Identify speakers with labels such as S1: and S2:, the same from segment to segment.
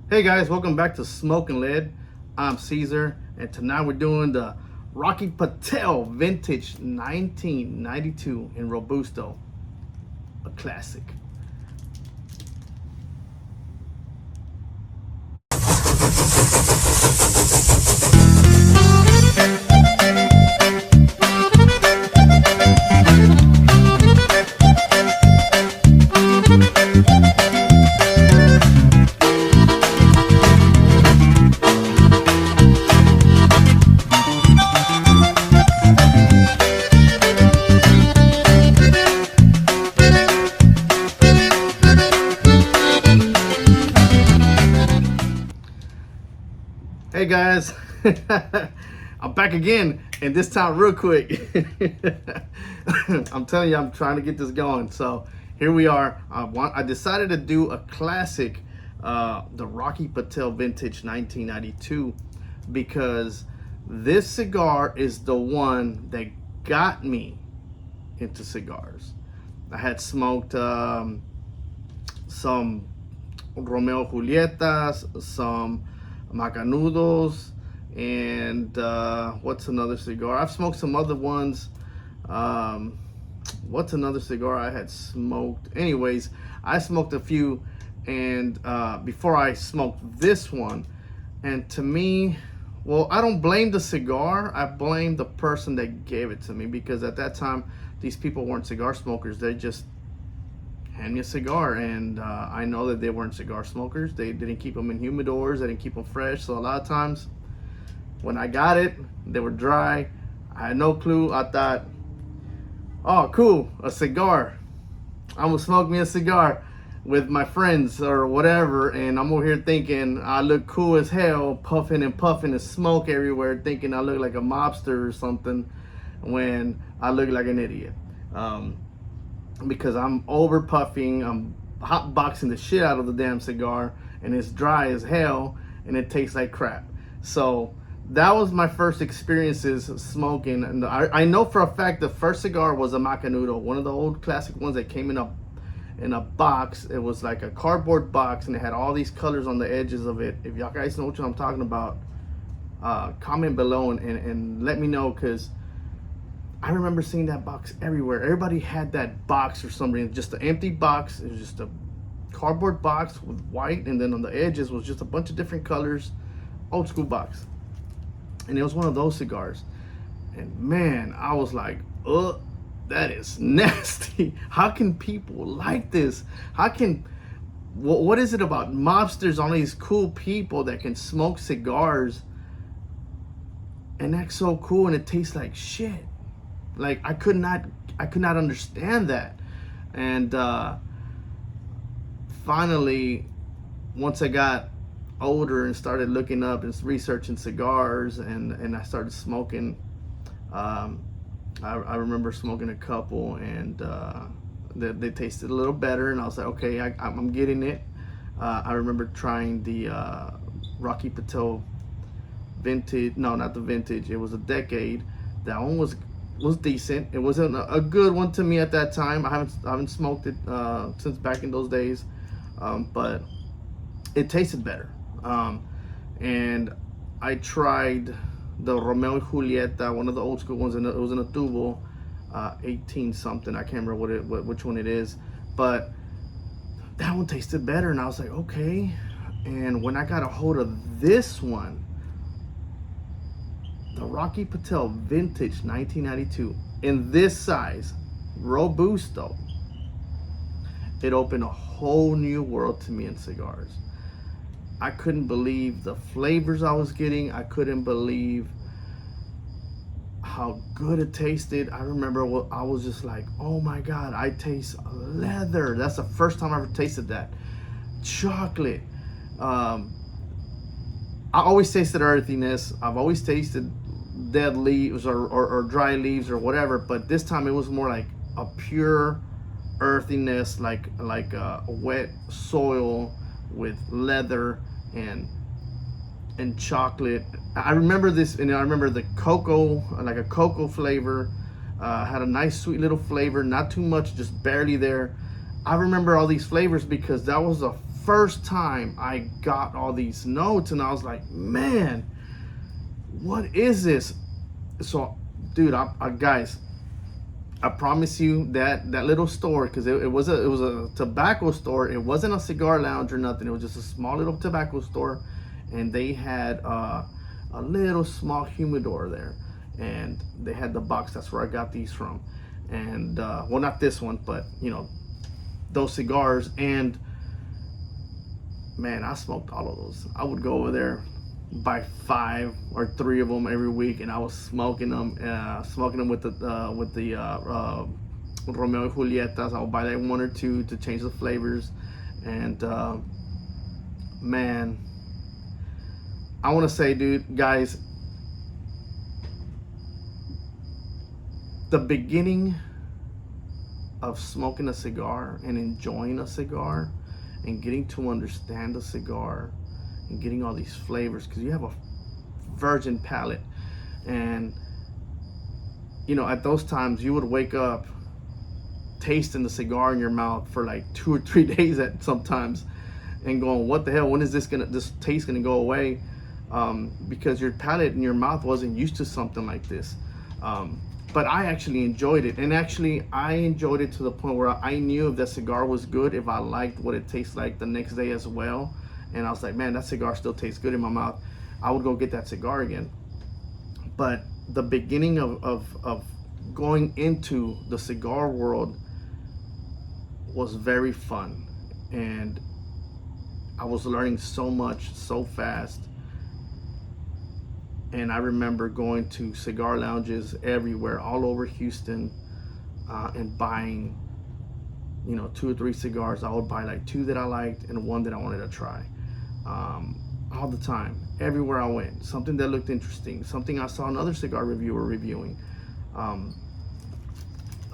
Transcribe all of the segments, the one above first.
S1: Hey guys, welcome back to Smoking Lead. I'm Cesar, and tonight we're doing the Rocky Patel Vintage 1992 in Robusto, a classic. Hey guys, I'm back again, and this time real quick. I'm telling you, I'm trying to get this going. So here we are. I decided to do a classic, the Rocky Patel Vintage 1992, because this cigar is the one that got me into cigars. I had smoked some Romeo Julietas, some Macanudos, and what's another cigar? I've smoked some other ones. What's another cigar I had smoked? Anyways, I smoked a few, and before I smoked this one, and to me, well, I don't blame the cigar. I blame the person that gave it to me, because at that time, these people weren't cigar smokers. They just hand me a cigar, and I know that they weren't cigar smokers. They didn't keep them in humidors. They didn't keep them fresh. So a lot of times when I got it, they were dry. I had no clue. I thought, oh cool, a cigar. I'm gonna smoke me a cigar with my friends or whatever, and I'm over here thinking I look cool as hell, puffing and puffing and smoke everywhere, thinking I look like a mobster or something, when I look like an idiot. Because I'm over puffing, I'm hot boxing the shit out of the damn cigar, and it's dry as hell, and it tastes like crap. So that was my first experiences smoking, and I know for a fact the first cigar was a Macanudo, one of the old classic ones that came in a box. It was like a cardboard box, and it had all these colors on the edges of it. If y'all guys know what I'm talking about, comment below and let me know, because I remember seeing that box everywhere. Everybody had that box for some reason. Just an empty box. It was just a cardboard box with white, and then on the edges was just a bunch of different colors. Old school box. And it was one of those cigars. And man, I was like, ugh, that is nasty. How can people like this? How can, what is it about mobsters, all these cool people that can smoke cigars and act so cool, and it tastes like shit? Like, I could not understand that. And finally, once I got older and started looking up and researching cigars, and I started smoking, I remember smoking a couple, and they tasted a little better, and I was like, okay, I'm getting it. I remember trying the Rocky Patel vintage. No, not the vintage. It was a decade. That one was decent. It wasn't a good one to me at that time. I haven't smoked it since back in those days, but it tasted better. And I tried the Romeo y Julieta, one of the old school ones, and it was in a tubo, 18 something. I can't remember which one it is, but that one tasted better, and I was like, okay. And when I got a hold of this one, the Rocky Patel Vintage 1992, in this size, Robusto, it opened a whole new world to me in cigars. I couldn't believe the flavors I was getting. I couldn't believe how good it tasted. I remember I was just like, oh my God, I taste leather. That's the first time I ever tasted that. Chocolate. I always tasted earthiness. I've always tasted dead leaves or dry leaves or whatever, but this time it was more like a pure earthiness, like a wet soil with leather and chocolate. I remember this, and I remember the cocoa, like a cocoa flavor. Had a nice sweet little flavor, not too much, just barely there. I remember all these flavors because that was the first time I got all these notes, and I was like, man, what is this? So, dude, guys, I promise you that little store, because it was a tobacco store. It wasn't a cigar lounge or nothing. It was just a small little tobacco store, and they had a little small humidor there, and they had the box. That's where I got these from. And well, not this one, but you know, those cigars. And man, I smoked all of those. I would go over there, buy 5 or 3 of them every week, and I was smoking them with the Romeo and Julietas. I would buy like 1 or 2 to change the flavors. And man, I want to say, dude, guys, the beginning of smoking a cigar and enjoying a cigar and getting to understand a cigar and getting all these flavors, because you have a virgin palate. And you know, at those times you would wake up tasting the cigar in your mouth for like 2 or 3 days at sometimes, and going, what the hell, when is this taste gonna go away? Because your palate and your mouth wasn't used to something like this. But I actually enjoyed it, and actually I enjoyed it to the point where I knew if that cigar was good, if I liked what it tastes like the next day as well, and I was like, man, that cigar still tastes good in my mouth, I would go get that cigar again. But the beginning of going into the cigar world was very fun, and I was learning so much so fast. And I remember going to cigar lounges everywhere, all over Houston, and buying, you know, 2 or 3 cigars. I would buy like 2 that I liked and 1 that I wanted to try. All the time, everywhere I went, something that looked interesting, something I saw another cigar reviewer reviewing.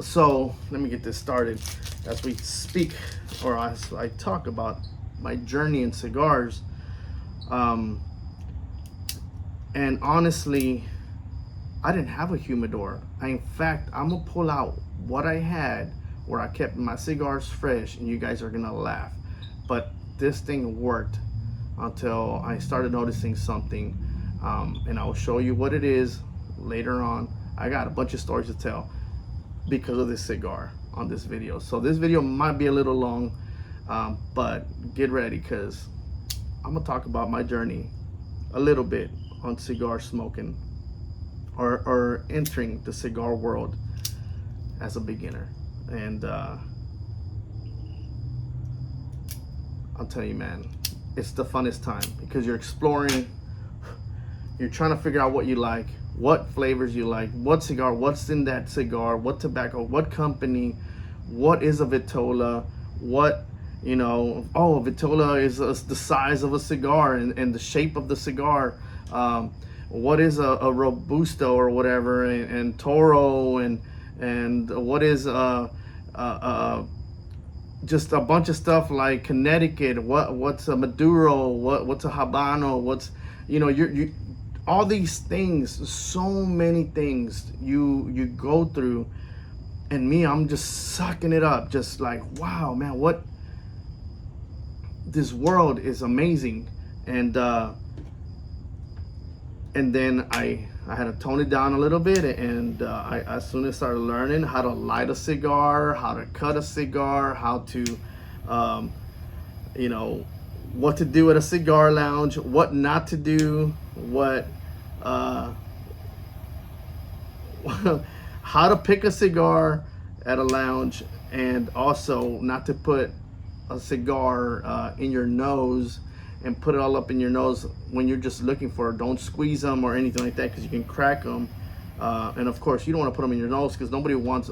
S1: So let me get this started as we speak, or as I talk about my journey in cigars. And honestly, I didn't have a humidor. In fact, I'm gonna pull out what I had, where I kept my cigars fresh, and you guys are gonna laugh. But this thing worked until I started noticing something, and I'll show you what it is later on. I got a bunch of stories to tell because of this cigar on this video. So this video might be a little long, but get ready, because I'm gonna talk about my journey a little bit on cigar smoking, or entering the cigar world as a beginner. And I'll tell you, man, it's the funnest time, because you're exploring, you're trying to figure out what you like, what flavors you like, what cigar, what's in that cigar, what tobacco, what company, what is a Vitola, what, you know, oh, a Vitola is the size of a cigar, and the shape of the cigar. What is a Robusto or whatever, and Toro, and what is just a bunch of stuff like Connecticut, what's a Maduro, what's a Habano, what's, you know, you all these things, so many things you go through. And me, I'm just sucking it up, just like, wow, man, what, this world is amazing. And then I had to tone it down a little bit, and I as soon as started learning how to light a cigar, how to cut a cigar, how to, you know, what to do at a cigar lounge, what not to do, what, how to pick a cigar at a lounge, and also not to put a cigar in your nose and put it all up in your nose when you're just looking for it. Don't squeeze them or anything like that, because you can crack them. And of course, you don't want to put them in your nose, because nobody wants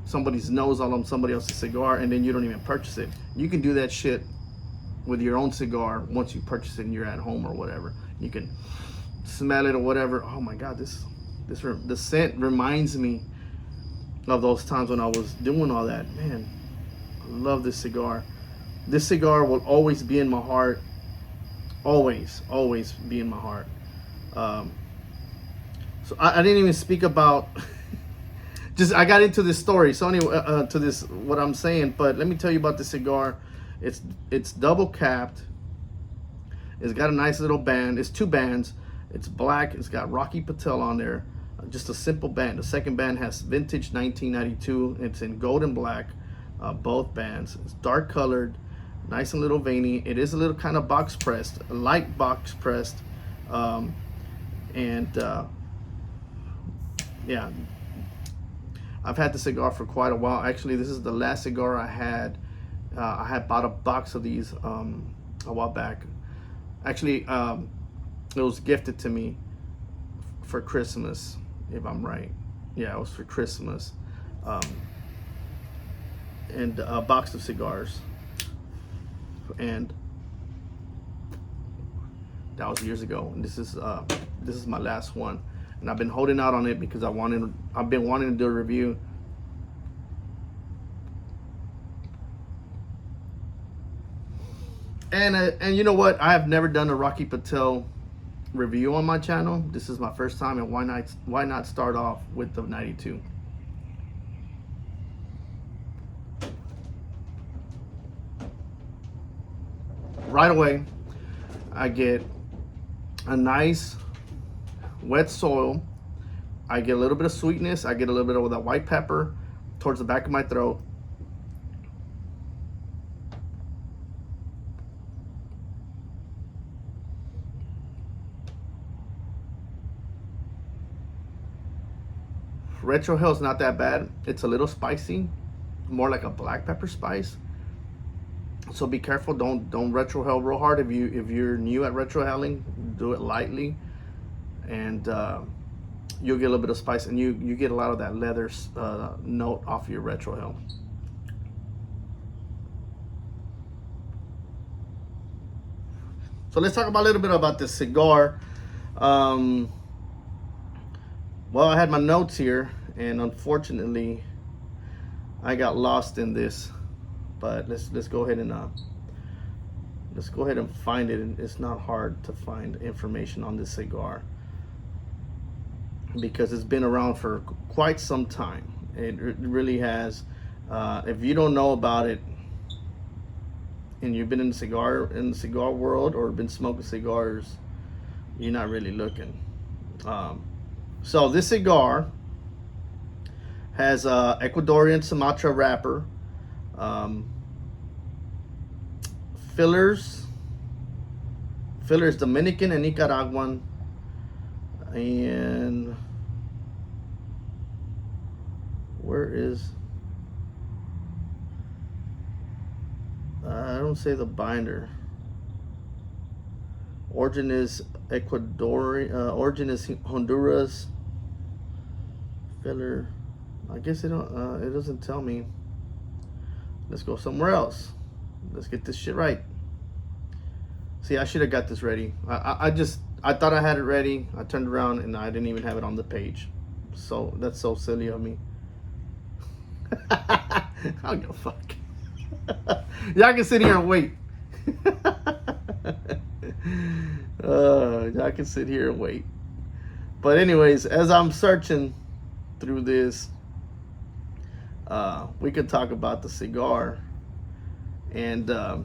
S1: somebody's nose all on somebody else's cigar, and then you don't even purchase it. You can do that shit with your own cigar once you purchase it and you're at home or whatever. You can smell it or whatever. Oh my God, the scent reminds me of those times when I was doing all that. Man, I love this cigar. This cigar will always be in my heart. Always be in my heart. So I didn't even speak about just I got into this story. So anyway, to this, what I'm saying, but let me tell you about the cigar. It's double capped. It's got a nice little band. It's 2 bands. It's black. It's got Rocky Patel on there. Just a simple band. The second band has vintage 1992. It's in gold and black, both bands. It's dark colored, nice and little veiny. It is a little kind of box pressed, light box pressed, yeah. I've had the cigar for quite a while. Actually, this is the last cigar I had. I had bought a box of these a while back. Actually, it was gifted to me for Christmas, if I'm right. Yeah, it was for Christmas. And a box of cigars. And that was years ago. And this is my last one. And I've been holding out on it because I've been wanting to do a review. And you know what? I have never done a Rocky Patel review on my channel. This is my first time, and why not start off with the 92? Right away, I get a nice wet soil. I get a little bit of sweetness. I get a little bit of that white pepper towards the back of my throat. Retrohale is not that bad. It's a little spicy, more like a black pepper spice. So be careful. Don't retrohale real hard. If you're new at retrohaling, do it lightly, and you'll get a little bit of spice, and you get a lot of that leather note off your retrohale. So let's talk about a little bit about this cigar. Well, I had my notes here, and unfortunately, I got lost in this. But let's go ahead and find it. And it's not hard to find information on this cigar because it's been around for quite some time. It really has. If you don't know about it, and you've been in the cigar world or been smoking cigars, you're not really looking. So this cigar has a Ecuadorian Sumatra wrapper, fillers Dominican and Nicaraguan, and where is, I don't say the binder. Origin is Ecuadorian. Origin is Honduras. Filler, I guess it doesn't tell me. Let's go somewhere else. Let's get this shit right. See, I should have got this ready. I thought I had it ready. I turned around and I didn't even have it on the page. So that's so silly of me. I don't give a fuck. Y'all can sit here and wait. Y'all can sit here and wait. But anyways, as I'm searching through this, we could talk about the cigar. And there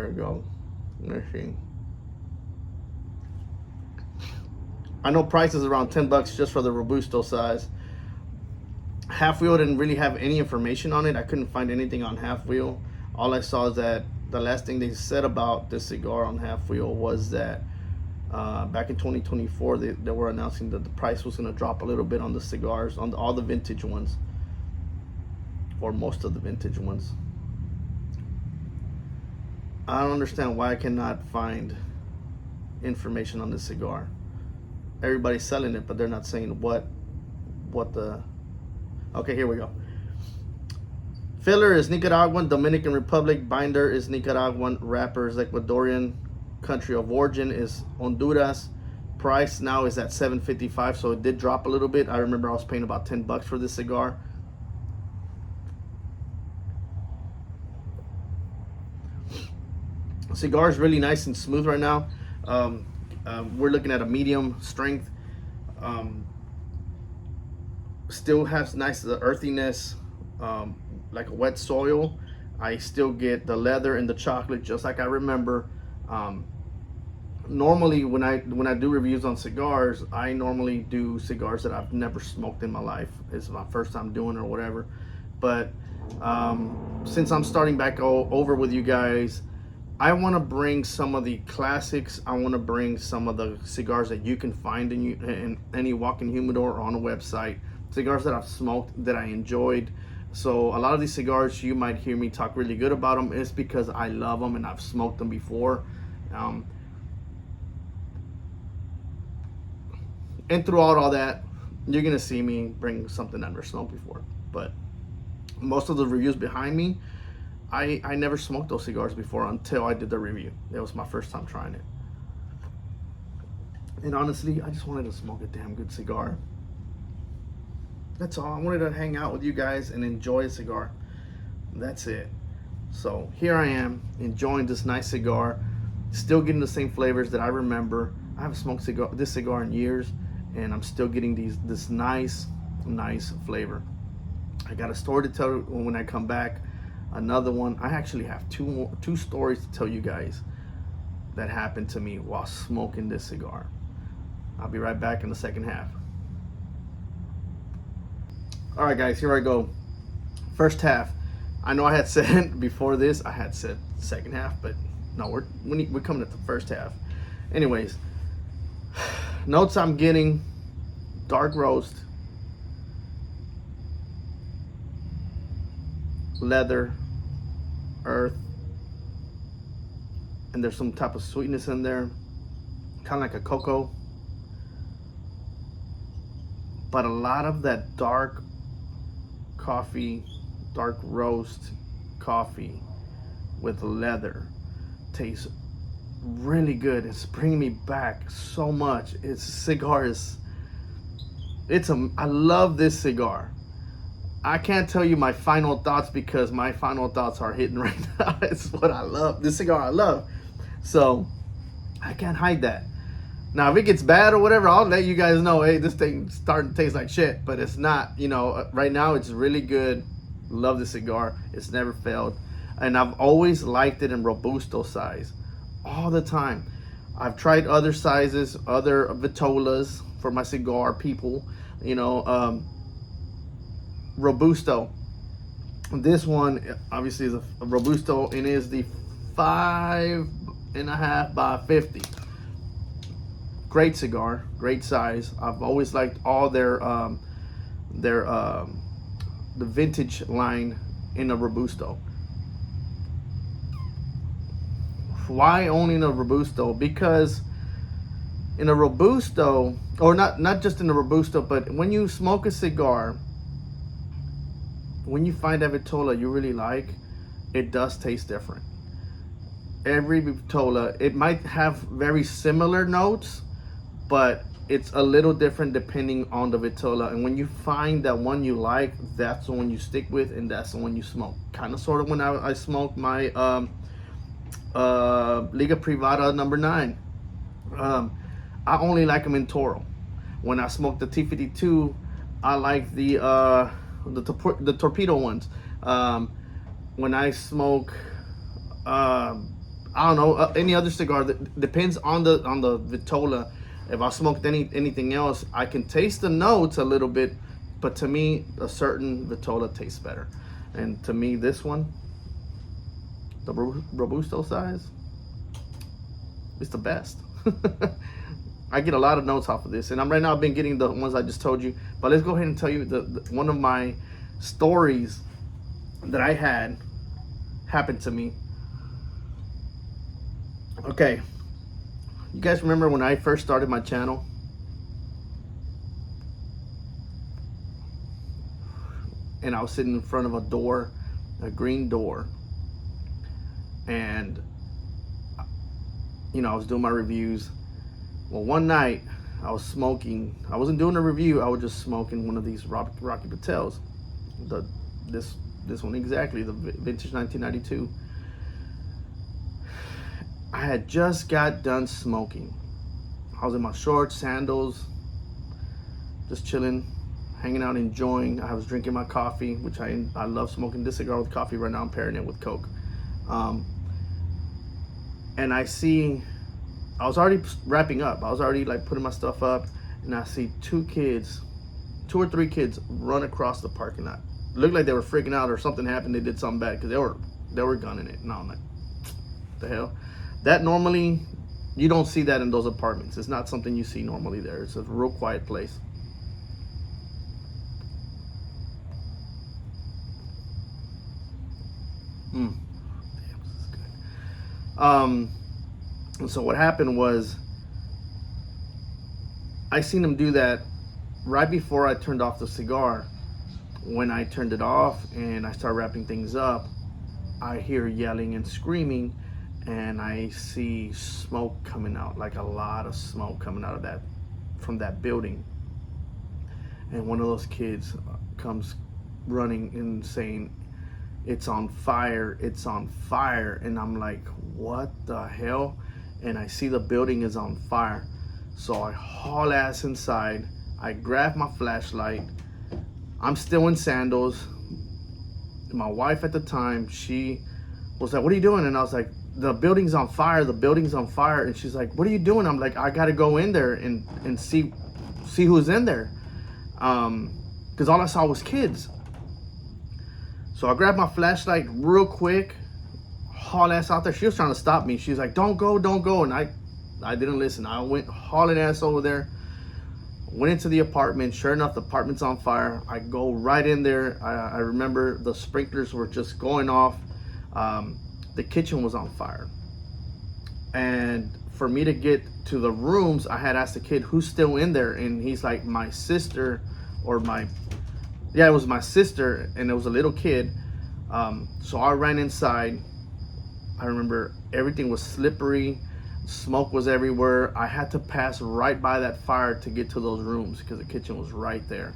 S1: we go. Let's see. I know price is around $10 just for the Robusto size. Half wheel didn't really have any information on it. I couldn't find anything on half wheel. All I saw is that the last thing they said about this cigar on half wheel was that back in 2024 they were announcing that the price was going to drop a little bit on the cigars, on all the vintage ones, or most of the vintage ones. I don't understand why I cannot find information on this cigar. Everybody's selling it, but they're not saying what the. Okay, here we go. Filler is Nicaraguan, Dominican Republic. Binder is Nicaraguan. Wrapper is Ecuadorian. Country of origin is Honduras. Price now is at $7.55, so it did drop a little bit. I remember I was paying about $10 for this cigar. The cigar is really nice and smooth right now. We're looking at a medium strength. Still has nice earthiness, like a wet soil. I still get the leather and the chocolate just like I remember. Normally when I do reviews on cigars, I normally do cigars that I've never smoked in my life. It's my first time doing it or whatever. But since I'm starting back over with you guys, I want to bring some of the classics. I want to bring some of the cigars that you can find in any walk-in humidor or on a website. Cigars that I've smoked that I enjoyed. So a lot of these cigars, you might hear me talk really good about them. It's because I love them and I've smoked them before. And throughout all that, you're gonna see me bring something I've never smoked before. But most of the reviews behind me, I never smoked those cigars before until I did the review. That was my first time trying it. And honestly, I just wanted to smoke a damn good cigar. That's all. I wanted to hang out with you guys and enjoy a cigar. That's it. So here I am, enjoying this nice cigar. Still getting the same flavors that I remember. I haven't smoked this cigar in years, and I'm still getting this nice flavor. I got a story to tell when I come back. Another one. I actually have two stories to tell you guys that happened to me while smoking this cigar. I'll be right back in the second half. All right, guys, here I go. First half. I know I had said before this, I had said second half, but no, we're coming at the first half. Anyways, notes I'm getting: dark roast, leather, earth, and there's some type of sweetness in there, kind of like a cocoa, but a lot of that dark coffee, dark roast coffee with leather tastes really good. It's bringing me back so much. I love this cigar. I can't tell you my final thoughts because my final thoughts are hitting right now. It's what I love. This cigar I love. So I can't hide that. Now, if it gets bad or whatever, I'll let you guys know, hey, this thing's starting to taste like shit. But it's not, right now it's really good. Love the cigar. It's never failed. And I've always liked it in Robusto size. All the time. I've tried other sizes, other Vitolas for my cigar people. Robusto. This one obviously is a Robusto and is the 5.5 by 50. Great cigar, great size. I've always liked all their the vintage line in a Robusto. Why owning a Robusto? Because in a Robusto, or not just in a Robusto, but when you smoke a cigar, when you find a Vitola you really like, it does taste different. Every Vitola, it might have very similar notes, but it's a little different depending on the Vitola. And when you find that one you like, that's the one you stick with, and that's the one you smoke. Kind of sort of when I smoked my Liga Privada number 9. I only like them in Toro. When I smoked the T52, I like the torpedo ones. When I smoke, I don't know, any other cigar, that depends on the Vitola. If I smoked anything else, I can taste the notes a little bit, but to me, a certain Vitola tastes better. And to me, this one, the Robusto size, it's the best. I get a lot of notes off of this, and right now I've been getting the ones I just told you. But let's go ahead and tell you one of my stories that I had happened to me. Okay, you guys remember when I first started my channel? And I was sitting in front of a door, a green door, and I was doing my reviews. Well, one night I was smoking. I wasn't doing a review. I was just smoking one of these Rocky Patels. This one exactly, the vintage 1992. I had just got done smoking. I was in my shorts, sandals, just chilling, hanging out, enjoying. I was drinking my coffee, which I love smoking this cigar with coffee. Right now I'm pairing it with Coke. And I was already wrapping up. I was already like putting my stuff up, and I see two or three kids run across the parking lot. Looked like they were freaking out or something happened. They did something bad because they were gunning it. And I'm like, what the hell? That normally, you don't see that in those apartments. It's not something you see normally there. It's a real quiet place. Damn, this is good. And so what happened was, I seen him do that right before I turned off the cigar. When I turned it off and I started wrapping things up, I hear yelling and screaming, and I see smoke coming out, like a lot of smoke coming out of from that building. And one of those kids comes running and saying, "It's on fire, it's on fire." And I'm like, what the hell? And I see the building is on fire. So I haul ass inside. I grab my flashlight. I'm still in sandals. My wife at the time, she was like, "What are you doing?" And I was like, "The building's on fire, the building's on fire." And she's like, "What are you doing?" I'm like, "I gotta go in there and see who's in there." Because all I saw was kids. So I grabbed my flashlight real quick, haul ass out there. She was trying to stop me. She was like, don't go. And I didn't listen. I went hauling ass over there, went into the apartment. Sure enough, the apartment's on fire. I go right in there. I remember the sprinklers were just going off. The kitchen was on fire. And for me to get to the rooms, I had asked the kid who's still in there. And he's like, my sister, it was my sister, and it was a little kid. So I ran inside. I remember everything was slippery. Smoke was everywhere. I had to pass right by that fire to get to those rooms because the kitchen was right there.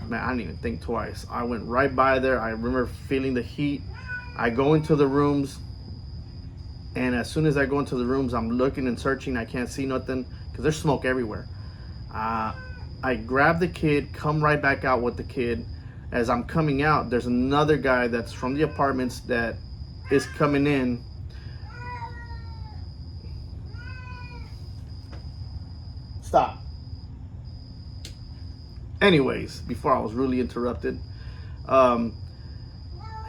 S1: Man, I didn't even think twice. I went right by there. I remember feeling the heat. I go into the rooms, and as soon as I go into the rooms, I'm looking and searching. I can't see nothing because there's smoke everywhere. I grab the kid, come right back out with the kid. As I'm coming out, there's another guy that's from the apartments that is coming in. Stop. Anyways, before I was really interrupted,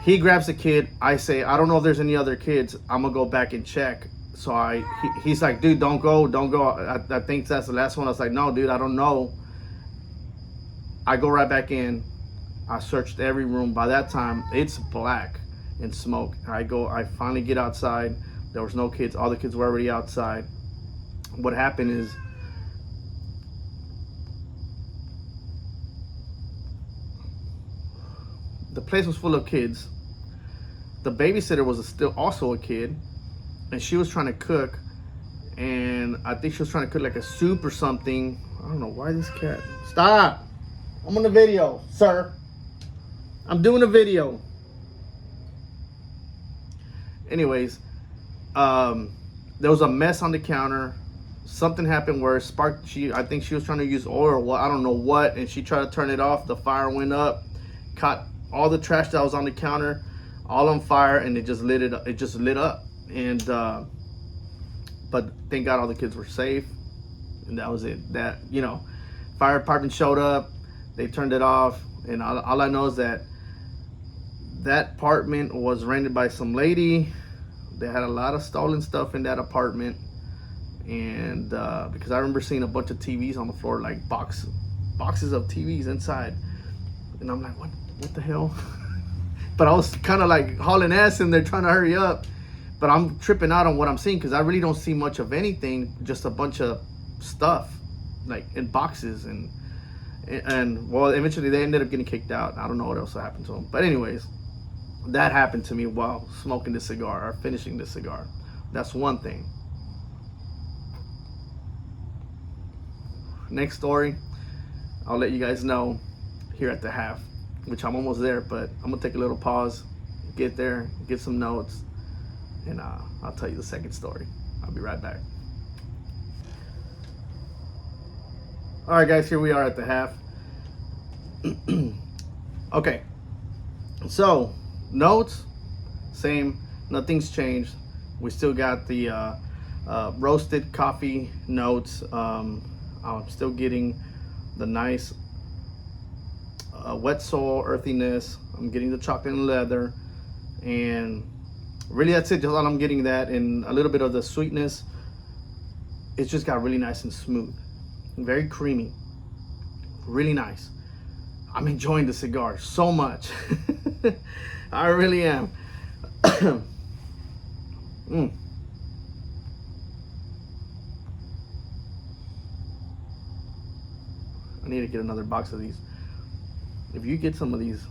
S1: he grabs the kid. I say, "I don't know if there's any other kids. I'm gonna go back and check." So he's like, "Dude, don't go. I think that's the last one." I was like, "No, dude, I don't know." I go right back in. I searched every room. By that time, it's black in smoke. I finally get outside. There was no kids. All the kids were already outside. What happened is, the place was full of kids. The babysitter was still also a kid, and she was trying to cook, and I think she was trying to cook like a soup or something. I don't know why this cat. Stop! I'm on the video, sir. I'm doing a video. Anyways, there was a mess on the counter. Something happened where it sparked. I think she was trying to use oil. Well, I don't know what, and she tried to turn it off. The fire went up, caught all the trash that was on the counter, all on fire, and it just lit it up. It just lit up, and but thank God all the kids were safe, and that was it. That, fire department showed up, they turned it off, and all I know is that apartment was rented by some lady. They had a lot of stolen stuff in that apartment, and because I remember seeing a bunch of TVs on the floor, like boxes of TVs inside, and I'm like, what the hell? But I was kind of like hauling ass in there trying to hurry up, but I'm tripping out on what I'm seeing because I really don't see much of anything, just a bunch of stuff like in boxes, and well, eventually they ended up getting kicked out. I don't know what else happened to them, but anyways, that happened to me while smoking this cigar or finishing this cigar. That's one thing. Next story, I'll let you guys know here at the half, which I'm almost there, but I'm gonna take a little pause, get there, get some notes, and I'll tell you the second story. I'll be right back. All right, guys, here we are at the half. Okay, so notes, same, nothing's changed. We still got the roasted coffee notes. I'm still getting the nice wet soil earthiness. I'm getting the chocolate and leather, and really that's it. Just all I'm getting, that and a little bit of the sweetness. It's just got really nice and smooth, very creamy, really nice. I'm enjoying the cigar so much. I really am. Mm. I need to get another box of these. If you get some of these,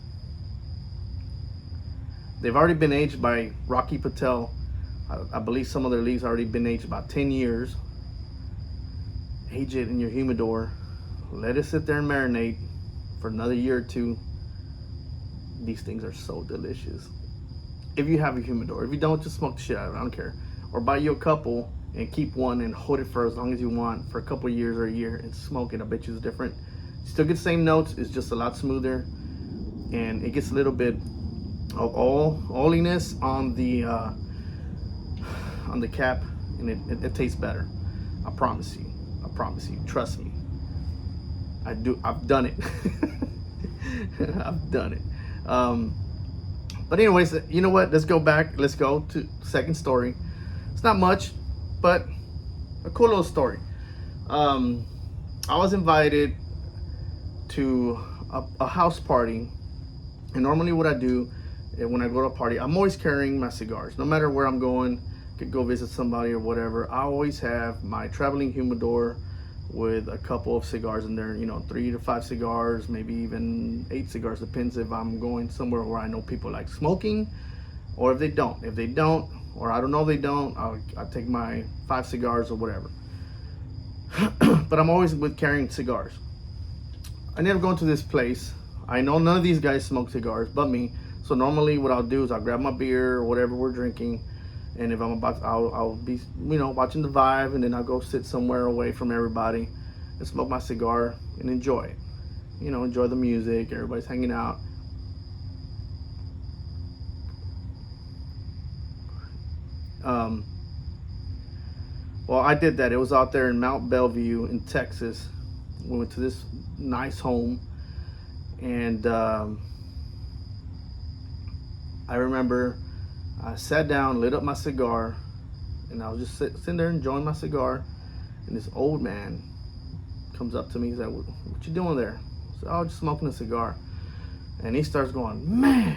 S1: they've already been aged by Rocky Patel. I believe some of their leaves already been aged about 10 years. Age it in your humidor. Let it sit there and marinate for another year or two. These things are so delicious. If you have a humidor. If you don't, just smoke the shit out of it. I don't care. Or buy you a couple and keep one and hold it for as long as you want, for a couple of years or a year, and smoke it. I bet you it's different. You still get the same notes. It's just a lot smoother, and it gets a little bit of oiliness on the cap, and it tastes better. I promise you. I promise you. Trust me. I've done it. I've done it. But anyways, you know what? Let's go back. Let's go to second story. It's not much, but a cool little story. I was invited to a house party, and normally what I do when I go to a party, I'm always carrying my cigars. No matter where I'm going, could go visit somebody or whatever, I always have my traveling humidor with a couple of cigars in there, 3 to 5 cigars, maybe even 8 cigars, depends if I'm going somewhere where I know people like smoking, or if they don't. If they don't, or I don't know they don't, I'll take my 5 cigars or whatever. But I'm always carrying cigars. I never go to this place. I know none of these guys smoke cigars but me, so normally what I'll do is I'll grab my beer or whatever we're drinking, and if I'm about, I'll be, watching the vibe, and then I'll go sit somewhere away from everybody and smoke my cigar and enjoy it. Enjoy the music. Everybody's hanging out. Well, I did that. It was out there in Mount Bellevue in Texas. We went to this nice home, and I remember I sat down, lit up my cigar, and I was just sitting there enjoying my cigar, and this old man comes up to me. He's like, what you doing there? I said, oh, just smoking a cigar. And he starts going, man,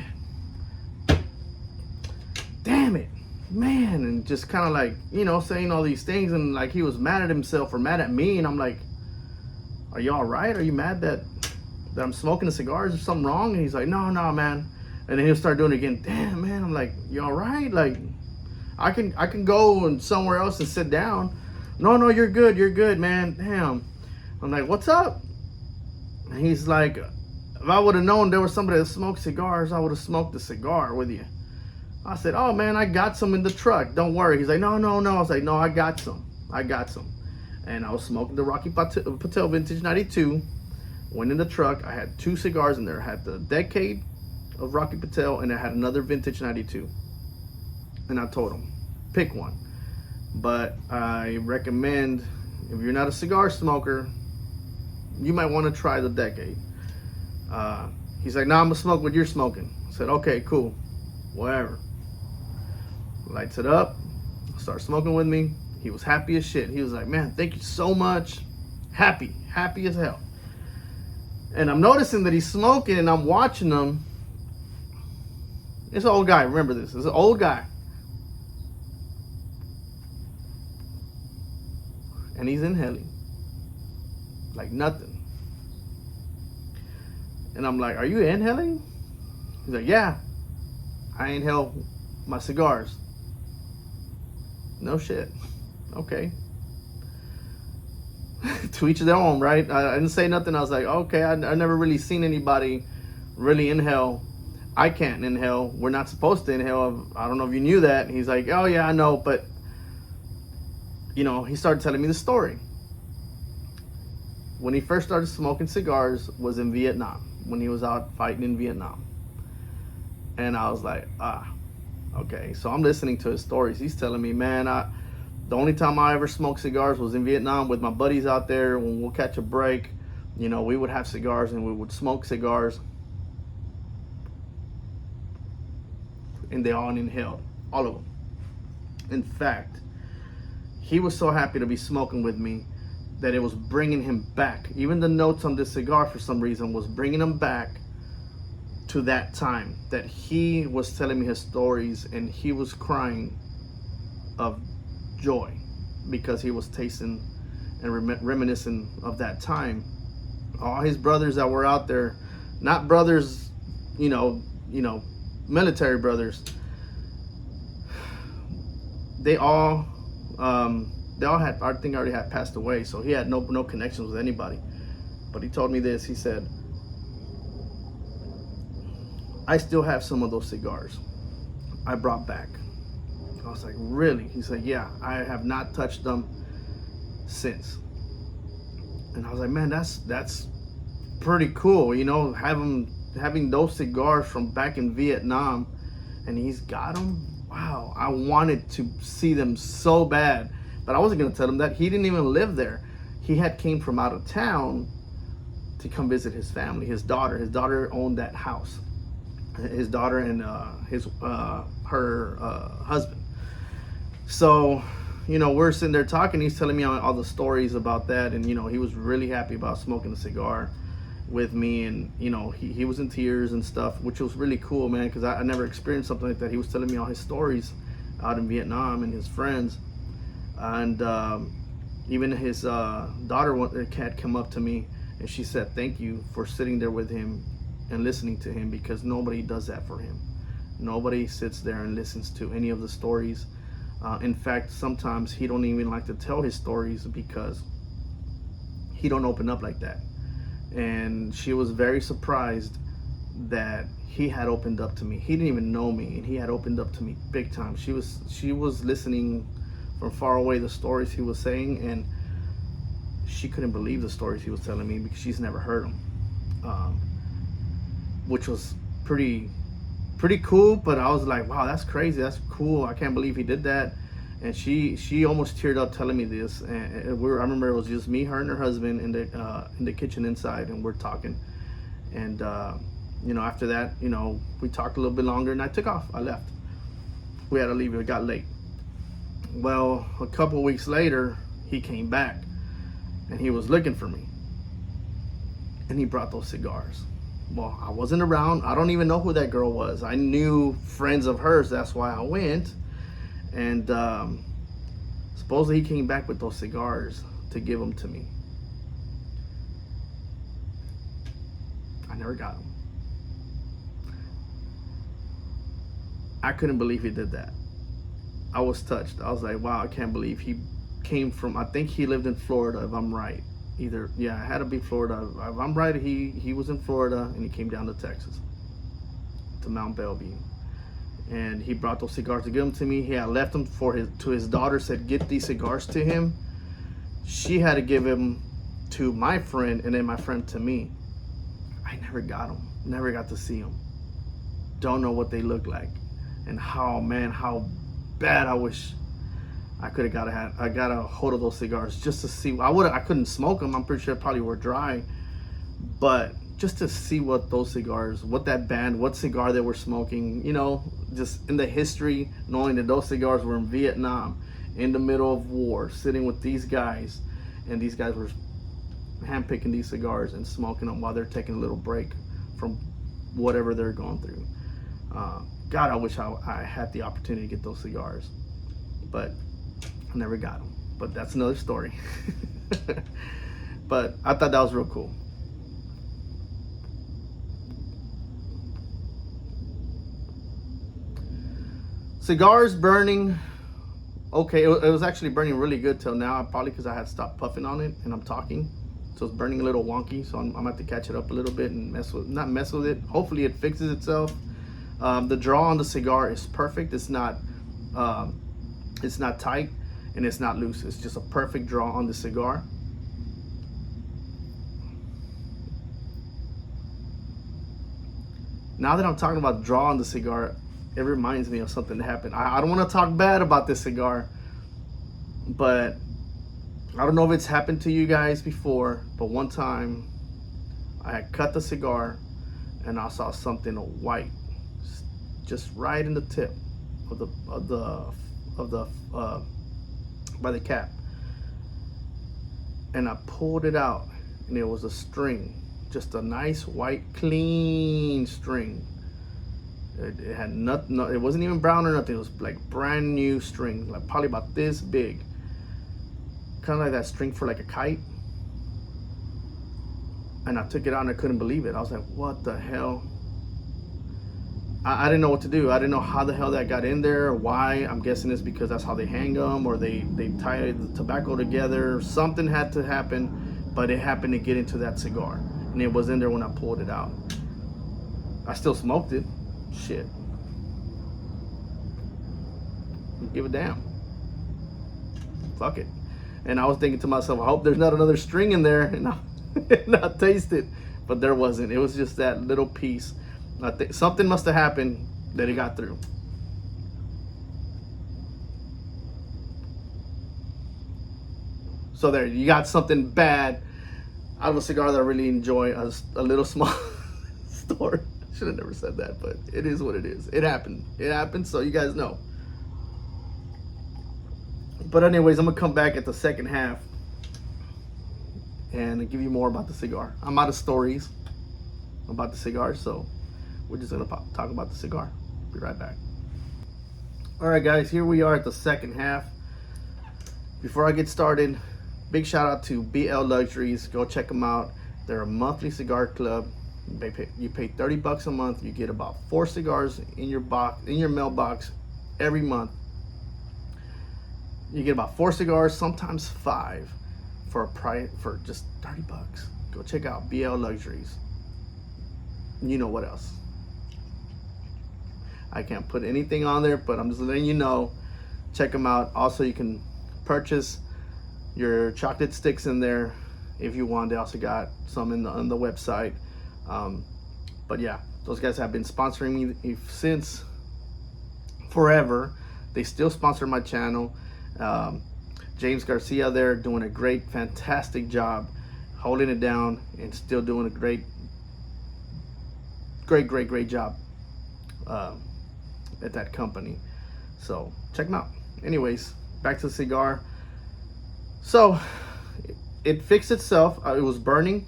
S1: damn it, man, and just kind of like, saying all these things, and like he was mad at himself or mad at me, and I'm like, are you all right? Are you mad that I'm smoking a cigar? Is there something wrong? And he's like, no, man. And then he'll start doing it again. Damn, man. I'm like, you all right? Like, I can go and somewhere else and sit down. No, you're good, man. Damn. I'm like, what's up? And he's like, if I would have known there was somebody that smoked cigars, I would have smoked a cigar with you. I said, oh man, I got some in the truck. Don't worry. He's like, no. I was like, no, I got some. And I was smoking the Rocky Patel Vintage 92. Went in the truck. I had 2 cigars in there. I had the Decade of Rocky Patel, and I had another Vintage 92. And I told him, pick one. But I recommend, if you're not a cigar smoker, you might want to try the Decade. He's like, no, I'm gonna smoke what you're smoking. I said, okay, cool, whatever. Lights it up, start smoking with me. He was happy as shit. He was like, man, thank you so much. Happy as hell. And I'm noticing that he's smoking, and I'm watching him. It's an old guy, remember this. It's an old guy. And he's inhaling like nothing. And I'm like, are you inhaling? He's like, yeah, I inhale my cigars. No shit. Okay. To each their own, right? I didn't say nothing. I was like, okay, I never really seen anybody really inhale. I can't inhale. We're not supposed to inhale. I don't know if you knew that. He's like, oh yeah, I know. But, he started telling me the story. When he first started smoking cigars was in Vietnam. when he was out fighting in Vietnam. And I was like, okay. So I'm listening to his stories. He's telling me, man, the only time I ever smoked cigars was in Vietnam with my buddies out there. When we'll catch a break, we would have cigars and we would smoke cigars. And they all inhaled, all of them. In fact, he was so happy to be smoking with me that it was bringing him back. Even the notes on this cigar, for some reason, was bringing him back to that time that he was telling me his stories, and he was crying of joy because he was tasting and reminiscing of that time. All his brothers that were out there, not brothers, military brothers, they all had, I think, already had passed away, so he had no connections with anybody. But he told me this. He said, I still have some of those cigars I brought back. I was like, really? He said, yeah, I have not touched them since. And I was like, man, that's pretty cool, having those cigars from back in Vietnam, and he's got them. Wow, I wanted to see them so bad, but I wasn't gonna tell him that. He didn't even live there. He had came from out of town to come visit his family. His daughter owned that house. His daughter and her husband. So, we're sitting there talking. He's telling me all the stories about that, and he was really happy about smoking a cigar with me, and he was in tears and stuff, which was really cool, man, because I never experienced something like that. He was telling me all his stories out in Vietnam and his friends, and even his daughter had come up to me, and she said thank you for sitting there with him and listening to him, because nobody does that for him. Nobody sits there and listens to any of the stories. In fact, sometimes he don't even like to tell his stories because he don't open up like that. And she was very surprised that he had opened up to me. He didn't even know me, and he had opened up to me big time. She was listening from far away the stories he was saying, and she couldn't believe the stories he was telling me because she's never heard them, which was pretty cool. But I was like, wow, that's crazy, that's cool, I can't believe he did that. And she almost teared up telling me this, and I remember it was just me, her, and her husband in the kitchen inside, and we're talking. And after that, we talked a little bit longer, and I took off. I left. We had to leave. It got late. Well, a couple weeks later, he came back, and he was looking for me, and he brought those cigars. Well, I wasn't around. I don't even know who that girl was. I knew friends of hers. That's why I went. And supposedly he came back with those cigars to give them to me. I never got them. I couldn't believe he did that. I was touched. I was like, wow, I can't believe he came from, I think he lived in Florida, if I'm right. It had to be Florida. If I'm right, he was in Florida, and he came down to Texas, to Mount Bellevue. And he brought those cigars to give them to me. He had left them to his daughter, said, get these cigars to him. She had to give him to my friend, and then my friend to me. I never got them. Never got to see them. Don't know what they look like. And how bad I wish I could have got a hold of those cigars just to see. I couldn't smoke them. I'm pretty sure probably were dry. But just to see what those cigars, what that band, what cigar they were smoking, just in the history, knowing that those cigars were in Vietnam, in the middle of war, sitting with these guys, and these guys were handpicking these cigars and smoking them while they're taking a little break from whatever they're going through. God, I wish I had the opportunity to get those cigars, but I never got them. But that's another story. But I thought that was real cool. Cigars burning, okay, it was actually burning really good till now, probably because I had stopped puffing on it and I'm talking, so it's burning a little wonky. So I'm gonna have to catch it up a little bit and not mess with it. Hopefully it fixes itself. The draw on the cigar is perfect. It's not tight and it's not loose. It's just a perfect draw on the cigar. Now that I'm talking about drawing the cigar, it reminds me of something that happened. I don't want to talk bad about this cigar, but I don't know if it's happened to you guys before, but one time I had cut the cigar and I saw something white just right in the tip of the by the cap, and I pulled it out, and it was a string, just a nice white clean string. It had nothing, it wasn't even brown or nothing. It was like brand new string, like probably about this big, kind of like that string for like a kite. And I took it out and I couldn't believe it. I was like, what the hell? I didn't know what to do. I didn't know how the hell that got in there or why. I'm guessing it's because that's how they hang them, or they tie the tobacco together. Something had to happen, but it happened to get into that cigar, and it was in there when I pulled it out. I still smoked it. Shit. Give a damn. Fuck it. And I was thinking to myself, I hope there's not another string in there, and not taste it. But there wasn't. It was just that little piece. I think something must have happened that it got through. So there, you got something bad out of a cigar that I really enjoy. A little small story. Should have never said that, but it is what it is. It happened. It happened, so you guys know. But anyways, I'm gonna come back at the second half and give you more about the cigar. I'm out of stories about the cigar, so we're just gonna talk about the cigar. Be right back. All right, guys, here we are at the second half. Before I get started, big shout out to BLLuxuries. Go check them out. They're a monthly cigar club. You pay $30 a month. You get about 4 cigars in your mailbox every month. You get about 4 cigars, sometimes 5, for a price for just $30. Go check out BLLuxuries. You know what else? I can't put anything on there, but I'm just letting you know. Check them out. Also, you can purchase your chocolate sticks in there if you want. They also got some on the website. But yeah, those guys have been sponsoring me since forever. They still sponsor my channel. James Garcia there doing a great, fantastic job holding it down and still doing a great job at that company. So check them out. Anyways, back to the cigar. So it fixed itself. It was burning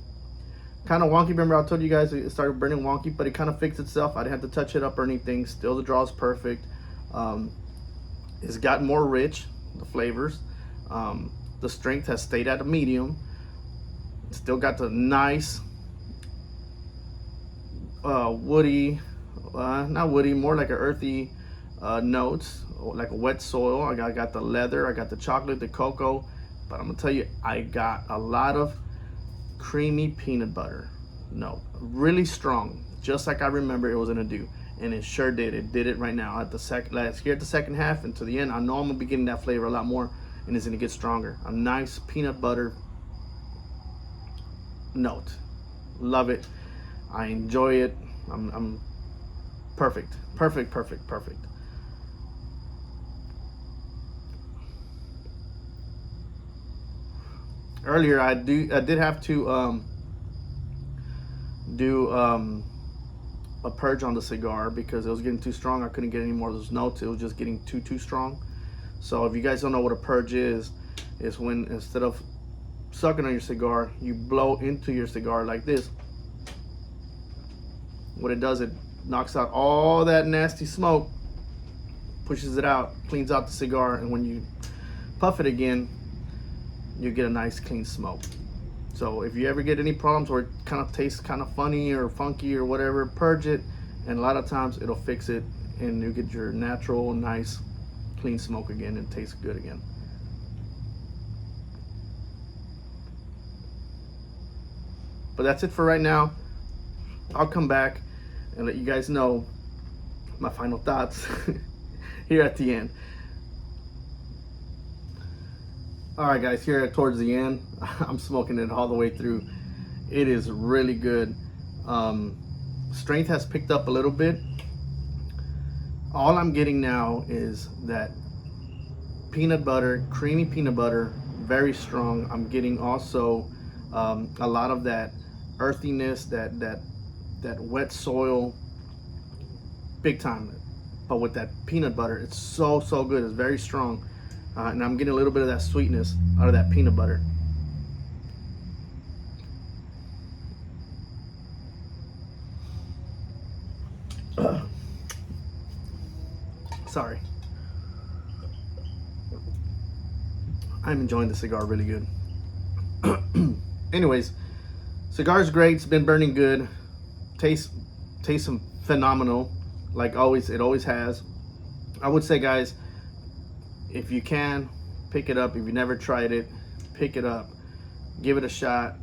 S1: kind of wonky. Remember I told you guys it started burning wonky, but it kind of fixed itself. I didn't have to touch it up or anything. Still the draw is perfect. It's gotten more rich, the flavors. The strength has stayed at a medium. Still got the nice woody, not woody, more like an earthy notes, like a wet soil. I got the leather, I got the chocolate, the cocoa, but I'm gonna tell you, I got a lot of creamy peanut butter note, really strong, just like I remember it was gonna do, and it sure did. It did it right now at the second half and to the end. I know I'm gonna be getting that flavor a lot more, and it's gonna get stronger. A nice peanut butter note. Love it. I enjoy it. I'm perfect. Earlier I did have to do a purge on the cigar because it was getting too strong. I couldn't get any more of those notes. It was just getting too strong. So if you guys don't know what a purge is when instead of sucking on your cigar, you blow into your cigar like this. What it does, it knocks out all that nasty smoke, pushes it out, cleans out the cigar, and when you puff it again, you get a nice clean smoke. So if you ever get any problems or it kind of tastes kind of funny or funky or whatever, purge it, and a lot of times it'll fix it, and you get your natural, nice, clean smoke again and tastes good again. But that's it for right now. I'll come back and let you guys know my final thoughts here at the end. All right, guys, here towards the end, I'm smoking it all the way through. It is really good. Strength has picked up a little bit. All I'm getting now is that peanut butter, creamy peanut butter, very strong. I'm getting also a lot of that earthiness, that wet soil, big time. But with that peanut butter, it's so good. It's very strong, and I'm getting a little bit of that sweetness out of that peanut butter. Sorry. I'm enjoying the cigar really good. Anyways, cigar's great. It's been burning good. Tastes phenomenal, like always. It always has. I would say, guys, if you can, pick it up. If you never tried it, pick it up. Give it a shot.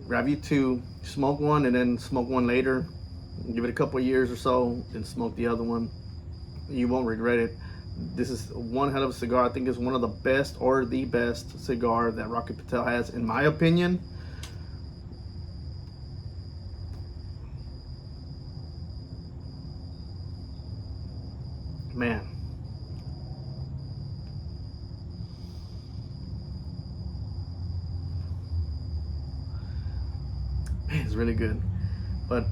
S1: Grab you two. Smoke one and then smoke one later. Give it a couple of years or so, then smoke the other one. You won't regret it. This is one hell of a cigar. I think it's one of the best or the best cigar that Rocky Patel has, in my opinion. Man. Man, it's really good. But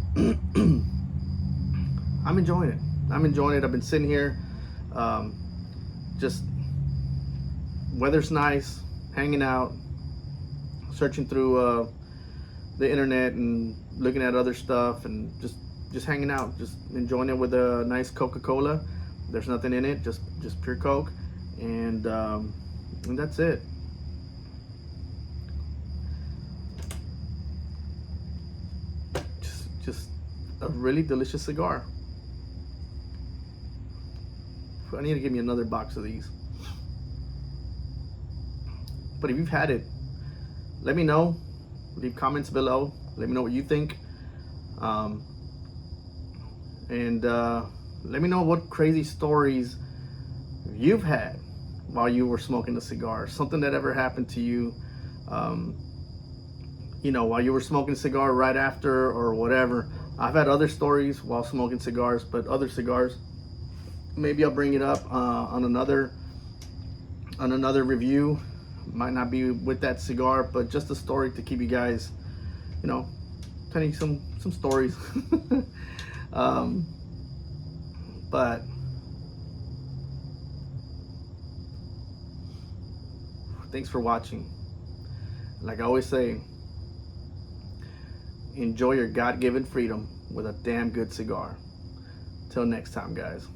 S1: I'm enjoying it. I'm enjoying it. I've been sitting here, just weather's nice, hanging out, searching through the internet and looking at other stuff, and just hanging out, just enjoying it with a nice Coca-Cola. There's nothing in it, just pure Coke, and that's it. Just a really delicious cigar. I need to give me another box of these. But if you've had it, let me know. Leave comments below. Let me know what you think. And let me know what crazy stories you've had while you were smoking a cigar. Something that ever happened to you, you know, while you were smoking a cigar, right after, or whatever. I've had other stories while smoking cigars, but other cigars, maybe I'll bring it up on another review. Might not be with that cigar, but just a story to keep you guys, you know, telling some stories. But thanks for watching. Like I always say, enjoy your God-given freedom with a damn good cigar. Till next time, guys.